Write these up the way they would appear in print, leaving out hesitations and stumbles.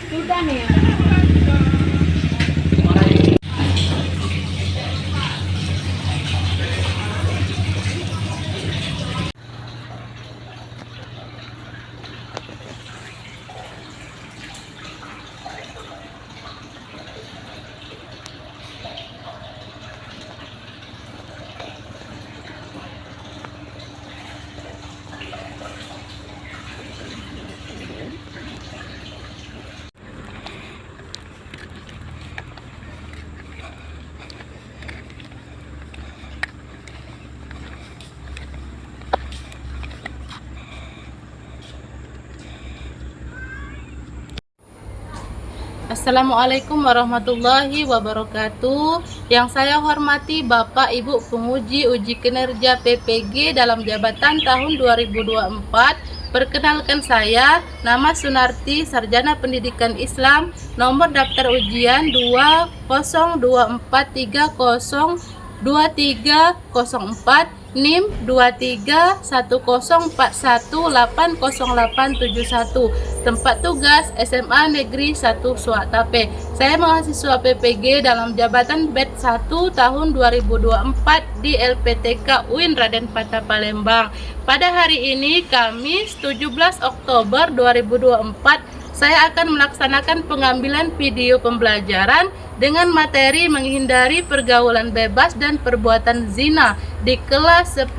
Sudah nih. Assalamualaikum warahmatullahi wabarakatuh. Yang saya hormati Bapak Ibu penguji uji kinerja PPG dalam jabatan tahun 2024. Perkenalkan saya, nama Sunarti, Sarjana Pendidikan Islam, nomor daftar ujian 20243002304, NIM 231041800871, tempat tugas SMA Negeri 1 Suwaktape. Saya mahasiswa PPG dalam jabatan BED 1 tahun 2024 di LPTK UIN Raden Patah Palembang. Pada hari ini Kamis 17 Oktober 2024, saya akan melaksanakan pengambilan video pembelajaran dengan materi menghindari pergaulan bebas dan perbuatan zina di kelas 10.1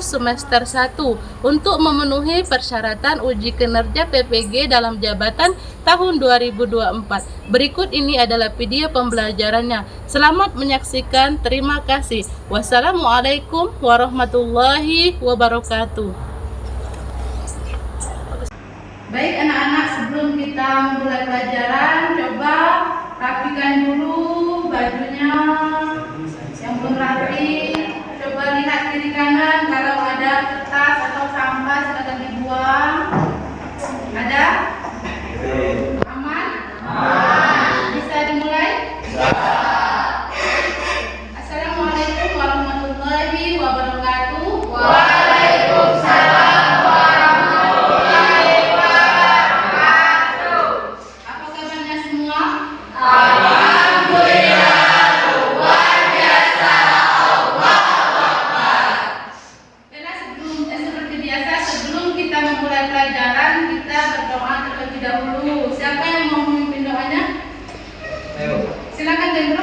semester 1 untuk memenuhi persyaratan uji kinerja PPG dalam jabatan tahun 2024. Berikut ini adalah video pembelajarannya. Selamat menyaksikan. Terima kasih. Wassalamualaikum warahmatullahi wabarakatuh. Baik anak-anak, sebelum kita mulai pelajaran, coba rapikan dulu bajunya yang belum rapi. Coba lihat kiri kanan, kalau ada kertas atau sampah silakan dibuang. Ada? Aman? Bisa dimulai? Assalamualaikum warahmatullahi wabarakatuh. Waalaikumsalam. Silakan Dendro.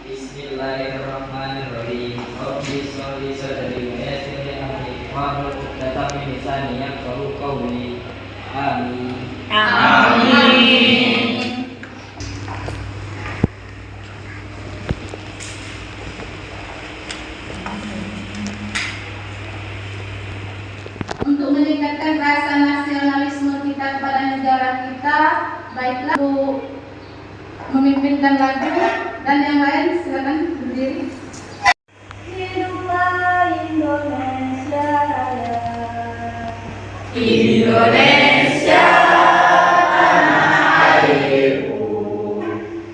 Bismillahirrahmanirrahim. Rabbi sholli sadri wa yassir li amri wahlul 'uqdatam min lisani yafqahu qawli. Amin. Amin. Untuk meningkatkan rasa nasionalisme kita kepada negara kita, baiklah untuk memimpinkan lagu dan yang lain silakan berdiri. Hiduplah Indonesia Raya. Indonesia tanah airku,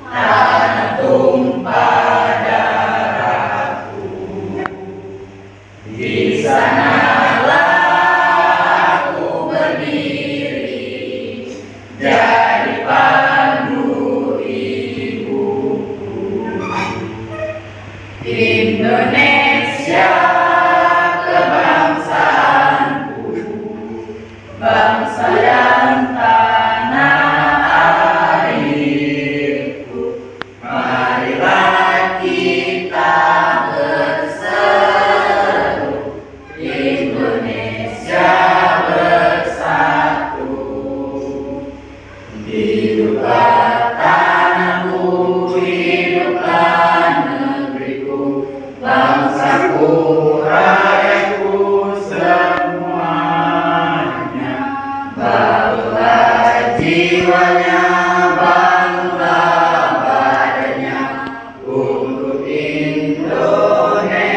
tanah tumpah darahku. Di sana Indonesia kebangsaanku, bangsa dan tanah airku. Marilah kita berseru, Indonesia bersatu. Hiduplah tanahku, hiduplah negeriku, bangsaku, rakyatku semuanya. Bangunlah jiwanya, bangunlah badannya untuk Indonesia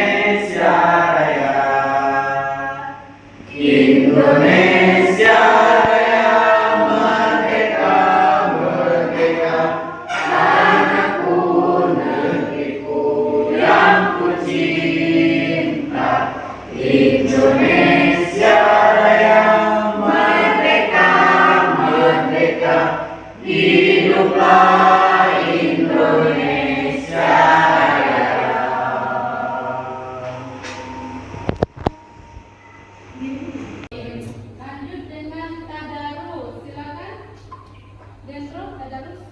Raya. Indonesia Raya, merdeka, merdeka, tanahku, negeriku yang ku cinta. Indonesia Hiduplah Indonesia. Lanjut dengan tadarus. Silakan. Dendro, tadarus.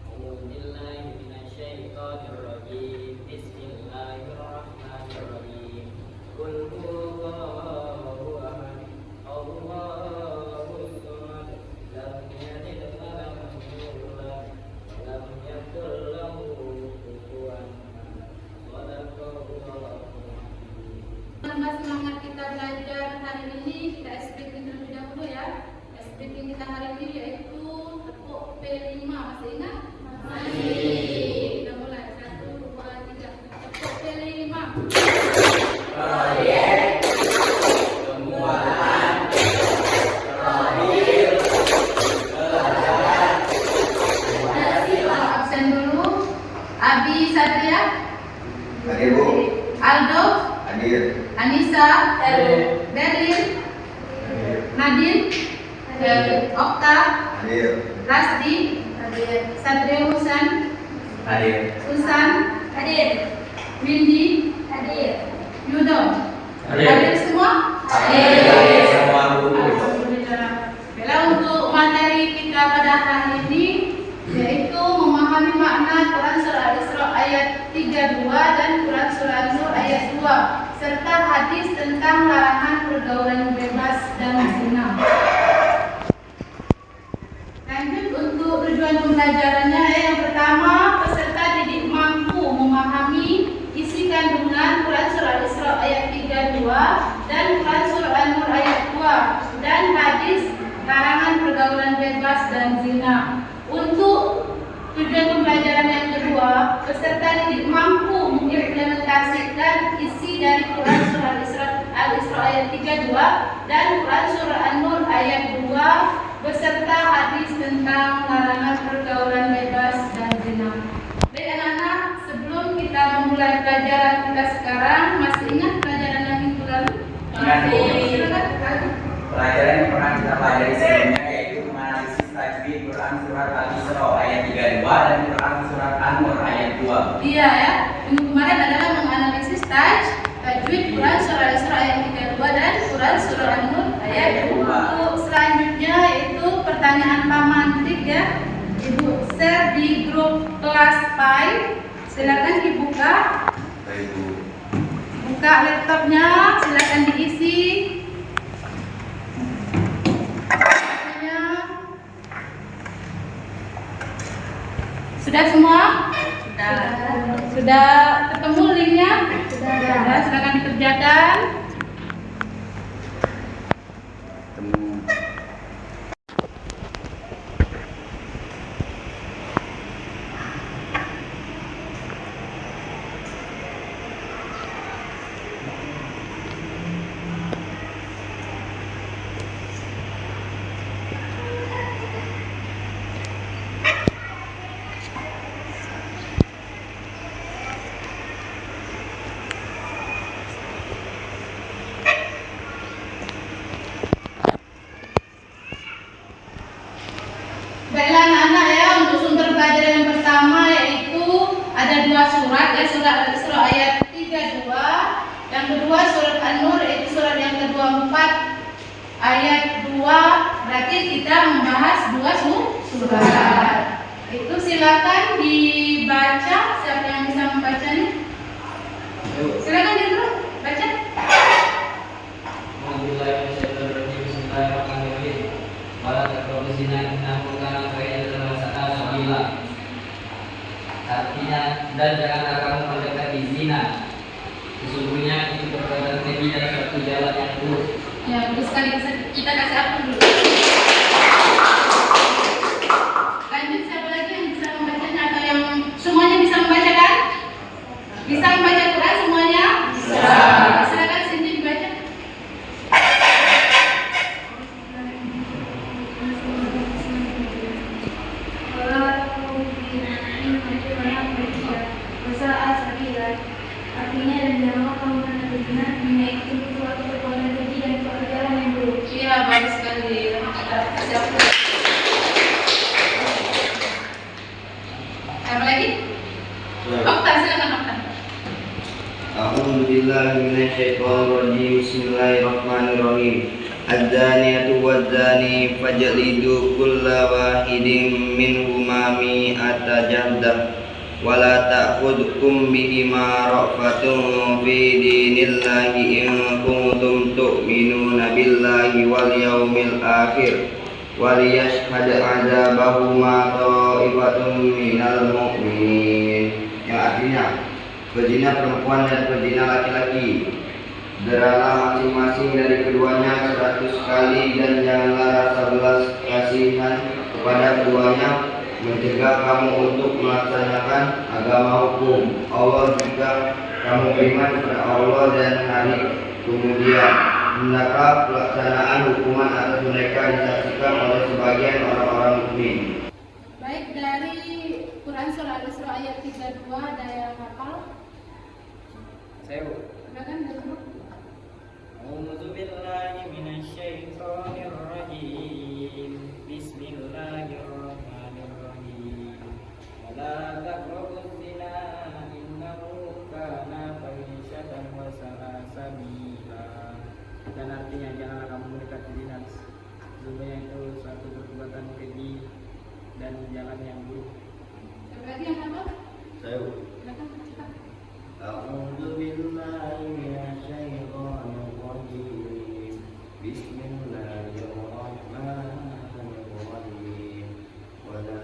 A'udzubillahiminasyaitonirrajim. Bismillahirrahmanirrahim. Qul huwallahu ahad. Allahus samad. Lam yalid wa lam yulad wa lam yakul lahu kufuwan ahad. Shadaqallahul azim. Menambah semangat kita belajar hari ini, kita speaking terlebih dahulu ya. Speaking kita hari ini yaitu tepuk P5. Masih ingat? Masih. Kita mulai 1, 2, 3. Tepuk P5. Proyek pembuatan profil pelajaran Pancasila. Absen dulu. Abi Satria, Hadir Bu. Aldo, Hadir. Anissa, Hadir. Berlin, Nadine, Okta, Hadir. Rasdi, Satria Husan, Hadir. Susan, Windy, Yudo. Hadir semua? Hadir semua Bu. Alhamdulillah. Baiklah, untuk materi kita pada hari ini yaitu memahami makna Quran Surah Al-Isra ayat 32 dan Quran Surah An-Nur ayat 2 serta hadis tentang larangan pergaulan bebas dan zina. Lanjut untuk tujuan pembelajarannya, yang pertama, peserta didik mampu memahami isi kandungan Quran Surah Al-Isra ayat 32 dan Quran Surah An-Nur ayat 2 dan hadis larangan pergaulan bebas dan zina. Untuk tujuan pembelajaran yang kedua, peserta didik mampu mengimplementasikan isi dari Quran Surah Al-Isra ayat 32 dan Quran Surah An-Nur ayat 2 beserta hadis tentang larangan pergaulan bebas dan zina. Baik anak-anak, sebelum kita memulai pelajaran kita sekarang, masih ingat pelajaran yang minggu lalu? Ingat, Bu. Silakan. Pelajaran yang pernah kita pelajari sebelumnya yaitu menganalisis tajwid Quran Surat Al-Isra ayat 32 dan Quran Surat An-Nur ayat 2. Iya ya, minggu kemarin adalah menganalisis tajwid Quran Surah Al-Isra ayat 32 dan Quran Surah An-Nur ayat 2. Untuk selanjutnya itu pertanyaan pemantik ya. Ibu share di grup kelas PAI. Silakan dibuka. Baik Bu. Buka laptopnya, silakan diisi. Sudah semua? Sudah ketemu linknya? Sudah. Silakan dikerjakan. Temu. Baiklah anak-anak ya, untuk sumber pelajaran yang pertama yaitu ada 2 surat ya, surat Al-Isra ayat 32, yang kedua surat An-Nur yaitu surat yang ke-24 ayat 2. Berarti kita membahas 2 surat. Itu silakan dibaca, siapa yang bisa membacanya? Silakan dulu baca. A'udzubillahiminasyaitonirrajim. Bismillahirrahmanirrahim. Wala taqrabuz zina innahu kana fahishatan wa sa'a sabila. Artinya, dan janganlah kamu mendekati zina. Sesungguhnya itu perbuatan keji dan suatu jalan yang buruk. Ya, bagus sekali. Kita kasih apa dulu? Lanjut, siapa lagi yang bisa membacanya atau yang semuanya bisa membaca kan? Bisa membaca Quran semuanya? Bisa. Silakan sini dibaca. Artinya dan janganlah kamu melakukan zina, itu suatu perbuatan keji dan suatu jalan yang buruk. Iya, bagus sekali. billahi minasyaitonir rajim. Bismillahirrahmanirrahim. Az-zaniyatu waz-zani fajlidu kulla wahidin minhuma mi'ata jaldah wa la ta'khudhukum bihima ra'fatun fi dinillahi in kuntum tu'minuna billahi wal yawmil akhir wa liyashhad 'adzabahuma ta'ifatun minal mu'minin. Yang artinya berzina perempuan dan berzina laki-laki, deralah masing-masing dari keduanya 100 kali, dan janganlah rasa belas kasihan kepada keduanya mencegah kamu untuk melaksanakan agama hukum Allah jika kamu beriman kepada Allah dan hari kemudian. Hendaklah pelaksanaan hukuman atas mereka disaksikan oleh sebagian orang-orang mukmin. Baik, dari Quran Surah Al-Isra ayat 32 ada yang hafal? Silakan dulu. A'udzu billahi minasyaitonir rajim. Bismillahirrahmanirrahim. Wala taqrabuz zina innahu kana fahishatan wa sa'a sabila. Dan artinya janganlah kamu mendekati zina. Sesungguhnya itu suatu perbuatan keji dan jalan yang buruk. Siapa lagi yang hafal? Silakan. A'udzu billahi minasyaitonir rajim. Bismillahirrahmanirrahim. Wa la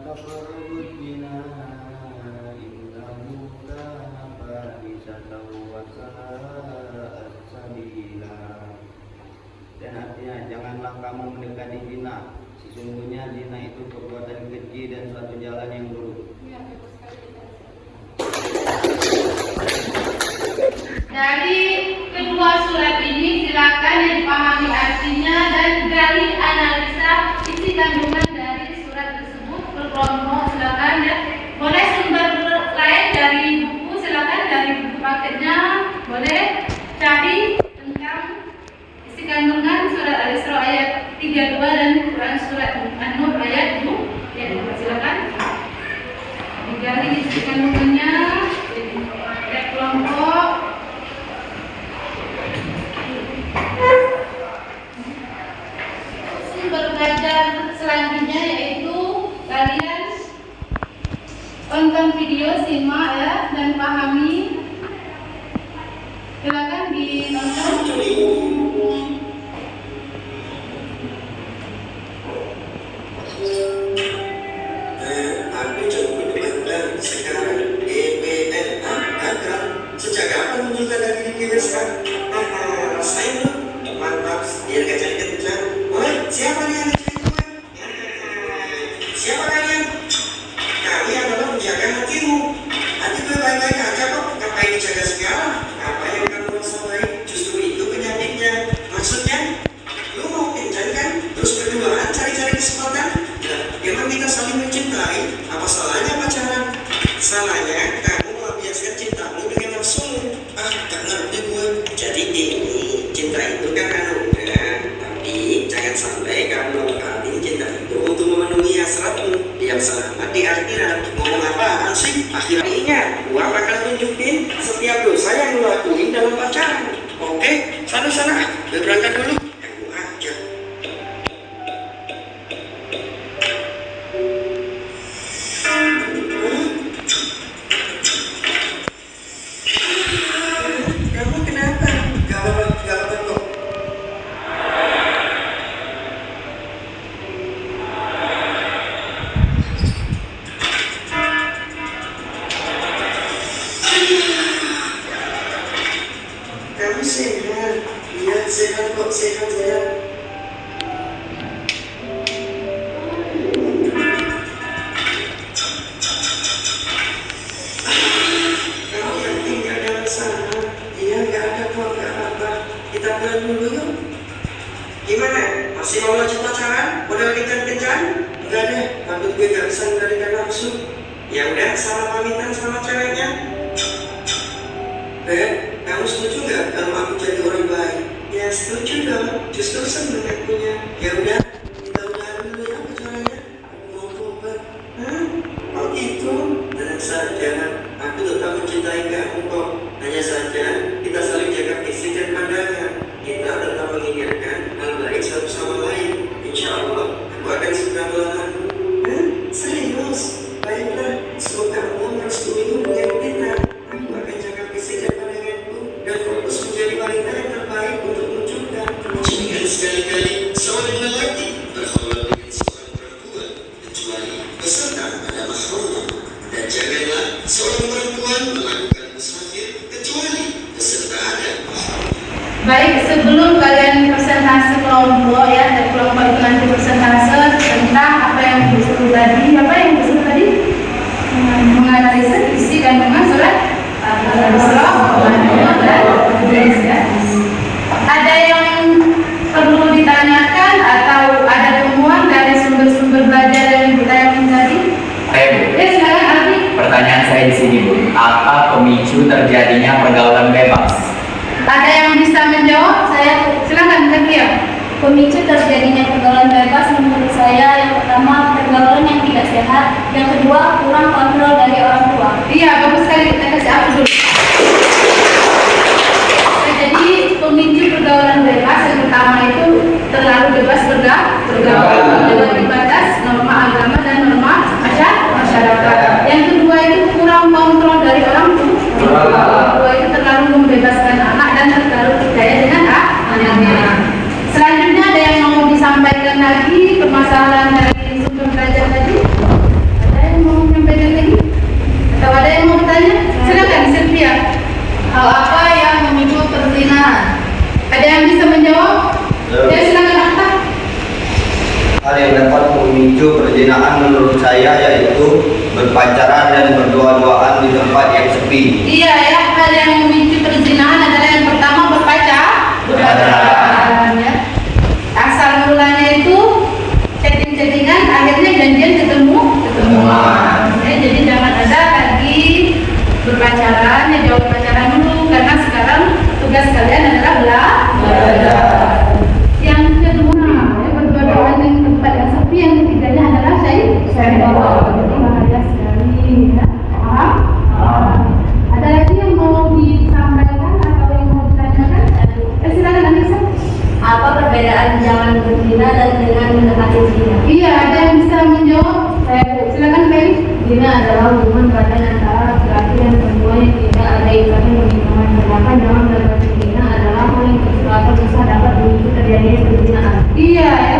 taqrabuz zina innahu kana fahishatan wa sa'a sabila. Dan artinya janganlah kamu mendekati zina. Sesungguhnya zina itu perbuatan keji dan suatu jalan yang buruk. Ya, bagus sekali. Dari kedua surat ini silakan dipahami artinya dan gali analisa isi kandungan dari surat tersebut berkelompok. Silakan ya. Boleh sumber lain dari buku, silakan dari buku paketnya. Boleh cari tentang isi kandungan surat Al-Isra ayat 32 dan Quran surat An-Nur ayat 2. Ya, silakan digali isi kandungannya. Kelompok. Sumber belajar selanjutnya yaitu kalian tonton video, simak ya, dan pahami. Silakan ditonton. Aku coba mendengar sekarang EPNA gagal. Sejak kapan munculkan lagi di Kiwesa? Saya mantap, dia kejar-kejar. Siapa nih yang ngerjain gue? Siapa kalian? Kami adalah menjaga hatimu. Hati gue baik-baik aja kok. Ngapain dijaga segala? Apa yang kamu masalahkan? Justru itu penyakitnya. Maksudnya, lu mau kencan kan? Terus berduaan cari-cari kesempatan? Nah, emang kita saling mencintai? Apa salahnya pacaran? Salahnya kamu melampiaskan cintamu dengan nafsumu. Tak ngerti gue. Jadi ini cinta itu kan anugerah, tapi jangan sampai kamu kali cinta itu untuk memenuhi hasratmu yang selamat di akhirat. Ngomong apaan sih? Akhirnya gua bakal tunjukin setiap dosa yang lu lakuin dalam pacaran. Oke, sana-sana, gue berangkat dulu. Ganggu aja. Kamu kenapa? Gak apa-apa kok. Kamu sehat? Iya sehat kok, sehat ya. Kamu yakin gak ada masalah? Iya gak ada kok, gak apa-apa. Kita pulang dulu yuk. Gimana? Masih mau lanjut pacaran? Modal kencan-kencan? Enggak deh, takut gue gak bisa mengendalikan nafsu. Ya udah, salah pamitan sama ceweknya. Kamu setuju nggak kalau aku jadi orang baik? Ya setuju dong, justru seneng akunya. Ya udah, kita udahan dulu ya pacarannya. Aku mau tobat. Oh gitu? Tenang saja, aku tetap mencintai kamu kok. Hanya saja aku akan segera melamar. Serius? Baiklah, semoga Allah merestui hubungan kita. Aku akan jaga fisik dan pandanganku dan fokus menjadi wanita yang terbaik untukmu juga. Jangan sekali-kali seorang lelaki berkhulwat dengan seorang perempuan kecuali beserta ada mahramnya. Dan janganlah seorang perempuan melakukan musafir kecuali beserta ada mahramnya. Baik, sebelum kalian presentasi kelompok ya, dan kelompok itu nanti presentase tentang apa yang disuruh tadi, menganalisa isi kandungan surat Al-Isra dan hadis ya. Ada yang perlu ditanyakan atau ada temuan dari sumber-sumber belajar yang kita yang tadi? Silakan Alfi. Pertanyaan saya di sini, Bu. Apa pemicu terjadinya pergaulan bebas? Ada yang bisa menjawab? Saya silakan Zakia. Pemicu terjadinya pergaulan bebas menurut saya yang pertama pergaulan yang tidak sehat, yang kedua kurang kontrol dari orang tua. Iya, bagus sekali. Kita kasih aku dulu. Jadi pemicu pergaulan bebas yang pertama itu terlalu bebas bergaul dengan batas norma agama dan norma masyarakat. Yang kedua itu kurang kontrol dari orang tua. Orang tua itu terlalu membebaskan anak dan terlalu percaya dengan anaknya. Selanjutnya ada yang mau disampaikan lagi permasalahan dari sumber belajar tadi? Ada yang mau menyampaikan lagi? Atau ada yang mau bertanya? Silakan Sylvia. Hal apa yang memicu perzinahan? Ada yang bisa menjawab? Ya silakan Akhtar. Hal yang dapat memicu perzinahan menurut saya yaitu berpacaran dan berdua-duaan di tempat yang sepi. Iya ya, hal yang memicu perzinahan adalah yang pertama berpacaran ya. Asal mulanya itu chatting-chattingan, akhirnya janjian ketemuan. Ya, jadi jangan ada lagi berpacaran, ya jauh pacaran dulu karena sekarang tugas kalian adalah belajar. Yang kedua, ya, berdua-duaan di tempat yang sepi. Yang ketiganya adalah syaitan. Jadi bahaya sekali ya. Paham? Ada lagi yang mau disampaikan atau yang mau ditanyakan? Silakan Anissa. Apa perbedaan jangan berzina dan dengan mendekati zina? Iya, ada yang bisa menjawab? Silakan Ferry. Zina adalah hubungan badan antara laki-laki dan perempuan yang tidak ada ikatan pernikahan. Sedangkan jangan mendekati zina adalah hal yang bersifat susah dapat memicu terjadinya perzinahan. Iya ya.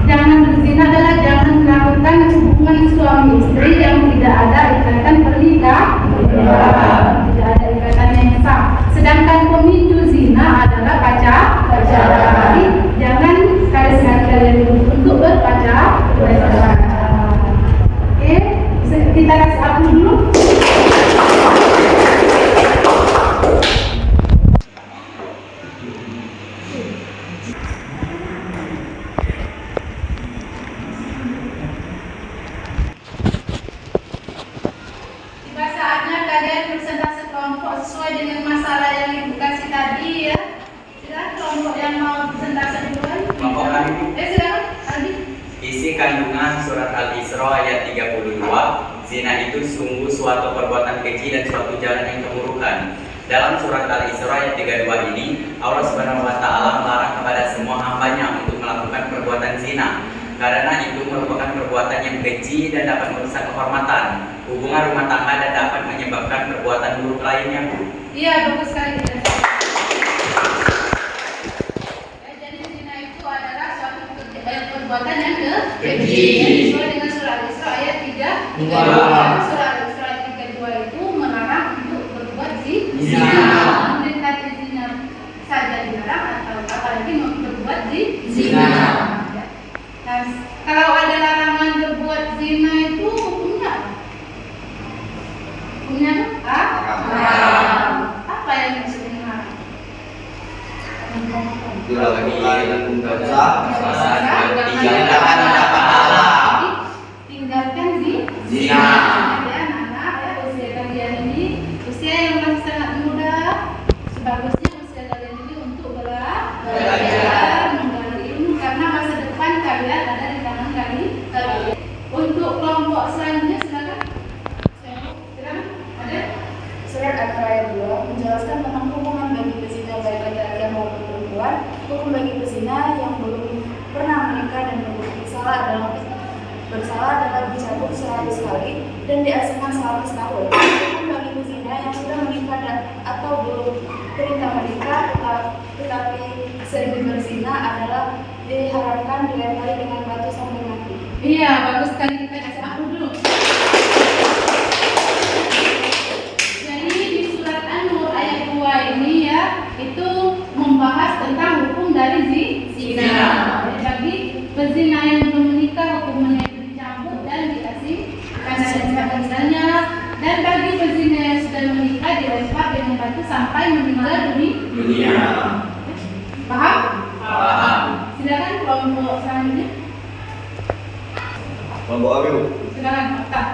Jangan berzina adalah jangan melakukan hubungan suami istri yang tidak ada ikatan pernikahan. Tidak ada ikatan yang sah. Sedangkan pemicu zina adalah pacaran. Jadi jangan sekali-sekali kalian untuk berpacaran. Oke, kita kasih aku dulu. Tiba saatnya kalian presentasi kelompok sesuai dengan masalah yang ibu kasih tadi ya. Silakan kelompok yang mau presentasi duluan. Kelompok kami. Silakan Aldi. Isi kandungan surat Al-Isra ayat 32. Zina itu sungguh suatu perbuatan keji dan suatu jalan yang keburukan. Dalam surat Al-Isra ayat 32 ini, Allah Subhanahu wa taala melarang kepada semua hambanya untuk melakukan perbuatan zina. Karena itu merupakan perbuatan yang keji dan dapat merusak kehormatan hubungan rumah tangga dan dapat menyebabkan perbuatan buruk lainnya. Iya, bagus sekali. Jadi zina itu adalah suatu perbuatan yang keji. Sesuai dengan surah Al-Isra ayat 3. Surah Al-Isra ayat 32 itu melarang untuk berbuat zina. Mendekati zina saja dilarang atau apalagi berbuat zina. Nah, kalau ada larangan berbuat zina itu hukumnya apa? Hukumnya haram. Apa yang maksudnya haram? Dilakukan dosa, Tinggalkan dapat pahala. Tinggalkan Zina. Ya, anak-anak ya, usia kalian ini usia yang masih sangat muda. Sebagusnya usia kalian ini untuk belajar, menggali ilmu karena masa depan kalian ada di tangan kalian. Untuk kelompok selanjutnya silakan. Silakan. Ada? Surat Al-Ayat 2 menjelaskan tentang hukuman bagi pezina baik laki-laki maupun perempuan. Hukum bagi pezina yang belum pernah menikah dan belum berpisah bersalah dapat dicabut sehari sekali dan diasingkan selama setahun. Namun bagi pezina yang sudah menikah atau belum perintah menikah tetapi sering berzina adalah diharapkan dilempari dengan batu sampai mati. Iya, bagus sekali, kita kasih aku dulu. Jadi di surat An-Nur ayat 2 ini ya, itu membahas tentang hukum dari zina. Bagi pezina yang belum menikah hukumannya dicambuk dan diasingkan misalnya, dan bagi pezina yang sudah menikah dilempar dengan batu sampai meninggal dunia. Paham? Paham. Silakan kelompok selanjutnya. Kelompok Abiu. Silakan, Pak.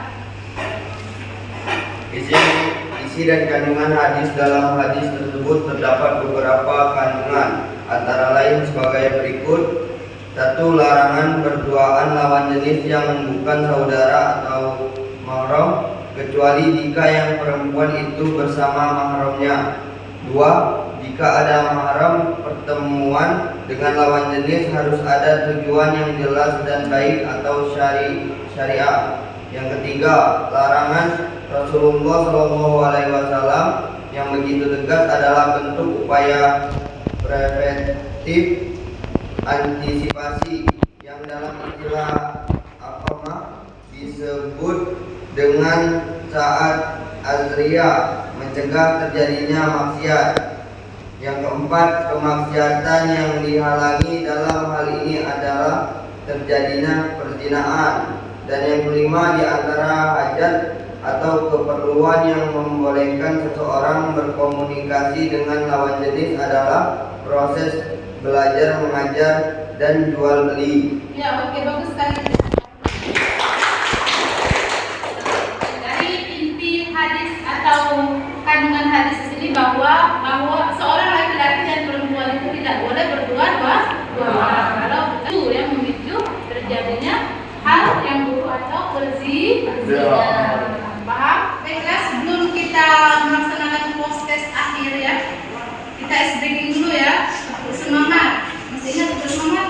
Isi dan kandungan hadis dalam hadis tersebut terdapat beberapa kandungan, antara lain sebagai berikut. 1. Larangan berduaan lawan jenis yang bukan saudara atau mahram, kecuali jika yang perempuan itu bersama mahramnya. 2. Jika ada mahram pertemuan dengan lawan jenis harus ada tujuan yang jelas dan baik atau syariah. Yang ketiga, larangan Rasulullah SAW yang begitu tegas adalah bentuk upaya preventif antisipasi yang dalam istilah agama disebut dengan saat azriya, mencegah terjadinya maksiat. Yang keempat, kemaksiatan yang dihalangi dalam hal ini adalah terjadinya perzinaan. Dan yang kelima, di antara hajat atau keperluan yang membolehkan seseorang berkomunikasi dengan lawan jenis adalah proses belajar, mengajar, dan jual beli. Ya, oke, bagus sekali. Dari inti hadis atau kandungan hadis di sini bahwa seorang laki-laki dan perempuan itu tidak boleh berdua kalau itu yang memicu terjadinya hal yang buruk atau berzina. Paham? Baiklah, sebelum kita melaksanakan proses akhir ya, kita breaking dulu ya. Semangat, masih ingat bersemangat?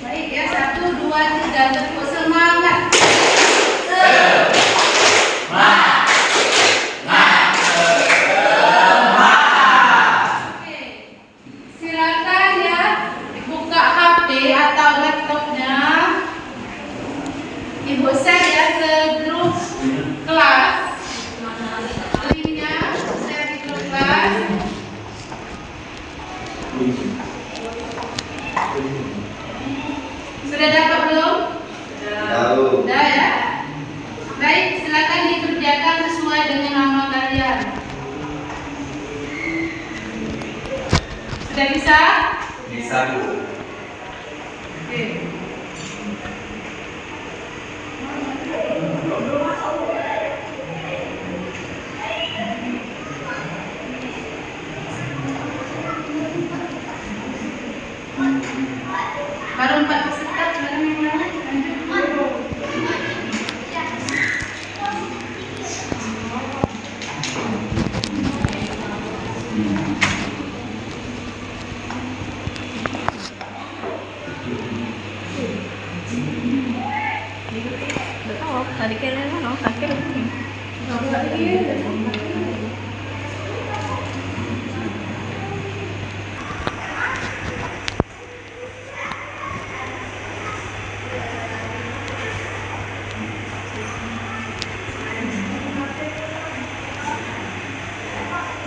Baik ya, 1, 2, 3, tepuk semangat. Oke, silakan ya buka HP atau laptopnya. Ibu saya ke grup kelas. Linknya share di grup kelas. Sudah dapat belum? Tahu. Sudah ya. Baik, silakan dikerjakan sesuai dengan nama kalian. Sudah bisa? Bisa, Bu. Oke. Baru 4 peserta, sekarang yang mana? Tadi kalian mana? Akhir ini.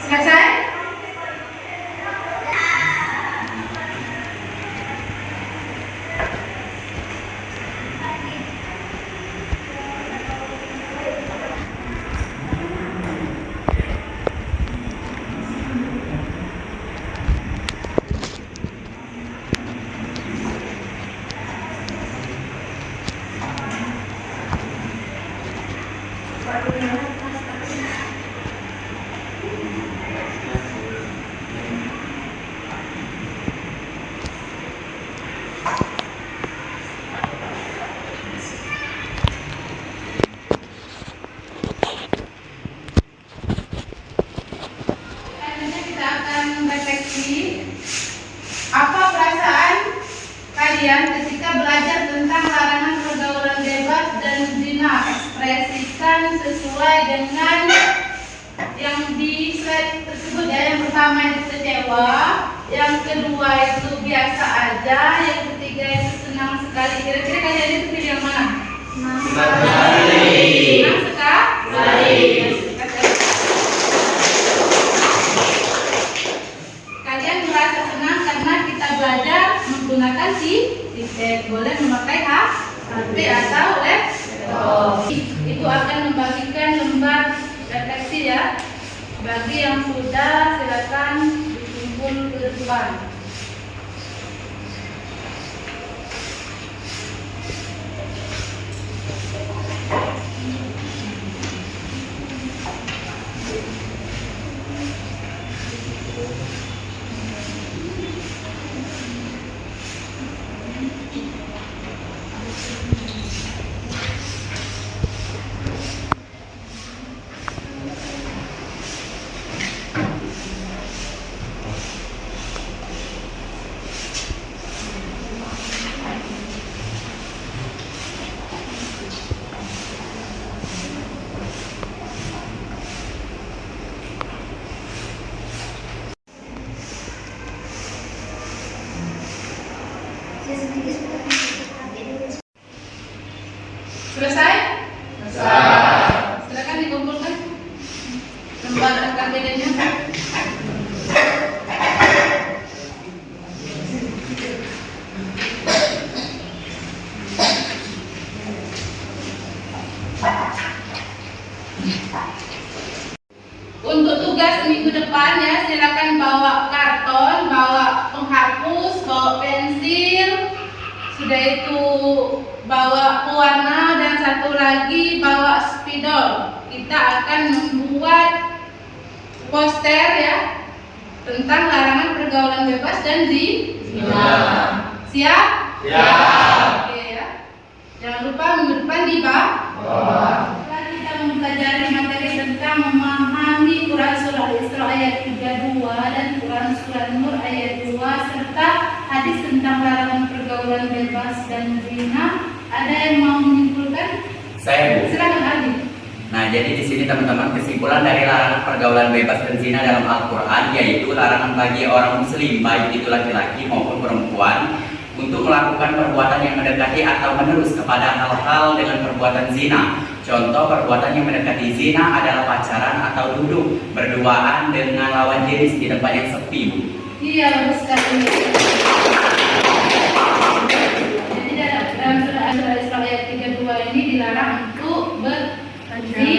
Selesai? sesuai dengan yang di slide tersebut ya. Yang pertama itu kecewa, yang kedua itu biasa aja, yang ketiga itu senang sekali. Kira-kira kalian itu pilih yang mana? Senang sekali. Senang sekali. Kalian merasa senang karena kita belajar menggunakan tiket. Boleh memakai HP atau laptop. Itu akan membagikan lembar refleksi ya. Bagi yang sudah, silakan dikumpul ke depan. Selesai? Selesai. Silakan dikumpulkan lembar KTD-nya. Untuk tugas minggu depan ya, silakan bawa karton, bawa penghapus, bawa pensil, sudah itu bawa pewarna, dan satu lagi bawa spidol. Kita akan membuat poster ya tentang larangan pergaulan bebas dan zina. Siap? Siap. Oke ya. Jangan lupa minggu depan di bawah. Kita mempelajari materi tentang memahami Quran Surah Al-Isra ayat 32 dan Quran Surah Nur ayat 2 serta hadis tentang larangan pergaulan bebas dan zina. Ada yang mau menyimpulkan? Saya, Bu. Silakan Adi. Nah, jadi di sini teman-teman, kesimpulan dari larangan pergaulan bebas dan zina dalam Al-Quran yaitu larangan bagi orang muslim, baik itu laki-laki maupun perempuan, untuk melakukan perbuatan yang mendekati atau menerus kepada hal-hal dengan perbuatan zina. Contoh perbuatan yang mendekati zina adalah pacaran atau duduk berduaan dengan lawan jenis di tempat yang sepi, Bu. Iya, bagus sekali. Jadi dalam surah Al-Isra ayat 32 ini dilarang untuk berzina.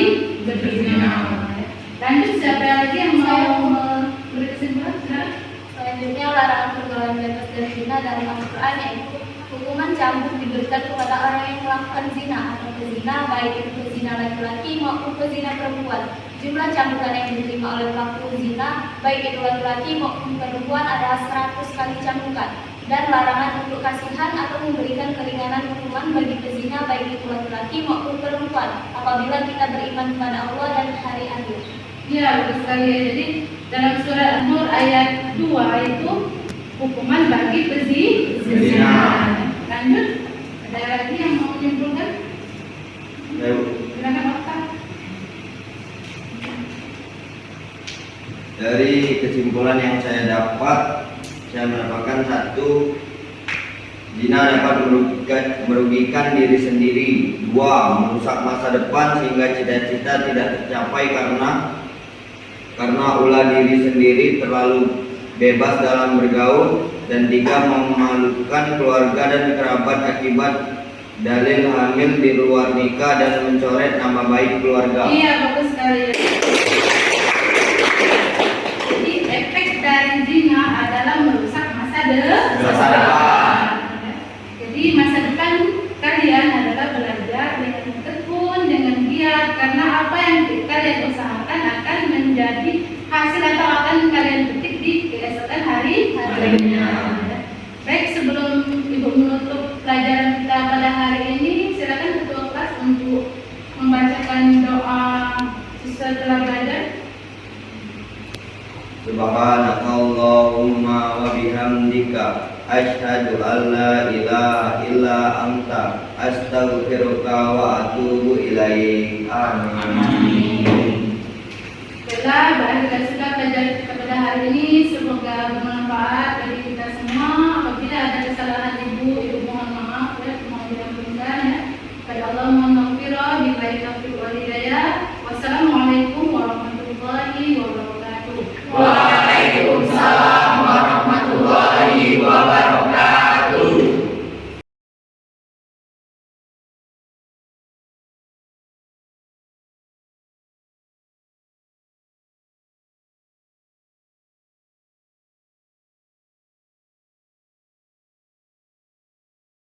Lanjut, siapa lagi yang mau memberi kesimpulan? Selanjutnya larangan pergaulan bebas dan zina dalam Al-Quran yaitu hukuman cambuk diberikan kepada orang yang melakukan zina atau pezina, baik itu pezina laki-laki maupun pezina perempuan. Jumlah cambukan yang diterima oleh pelaku zina, baik itu laki-laki maupun perempuan, adalah 100 kali cambukan. Dan larangan untuk kasihan atau memberikan keringanan hukuman bagi pezina, baik itu laki-laki maupun perempuan, apabila kita beriman kepada Allah dan hari akhir. Iya, bagus sekali ya. Jadi dalam surah An-Nur ayat 2 itu hukuman bagi pezina. Lanjut, ada lagi yang mau menyimpulkan? Silakan Dokter. Dari kesimpulan yang saya dapat, saya mendapatkan satu, zina dapat merugikan diri sendiri. 2, merusak masa depan sehingga cita-cita tidak tercapai karena ulah diri sendiri terlalu bebas dalam bergaul. Dan 3, memalukan keluarga dan kerabat akibat dalil hamil di luar nikah dan mencoret nama baik keluarga. Iya, bagus sekali. Jadi efek dari zina adalah merusak masa depan. Jadi masa depan kalian adalah belajar dengan tekun, dengan giat, karena apa yang kalian usahakan akan menjadi hasil atau akan kalian petik di keesokan harinya. Baik, sebelum Ibu menutup pelajaran kita pada hari ini, silakan ketua kelas untuk membacakan doa setelah belajar. Subhanakallahumma wa bihamdika asyhadu an la ilaha illa anta astaghfiruka wa atubu ilaik. Amin. Baiklah, bahan kita sudah belajar pada hari ini, semoga bermanfaat.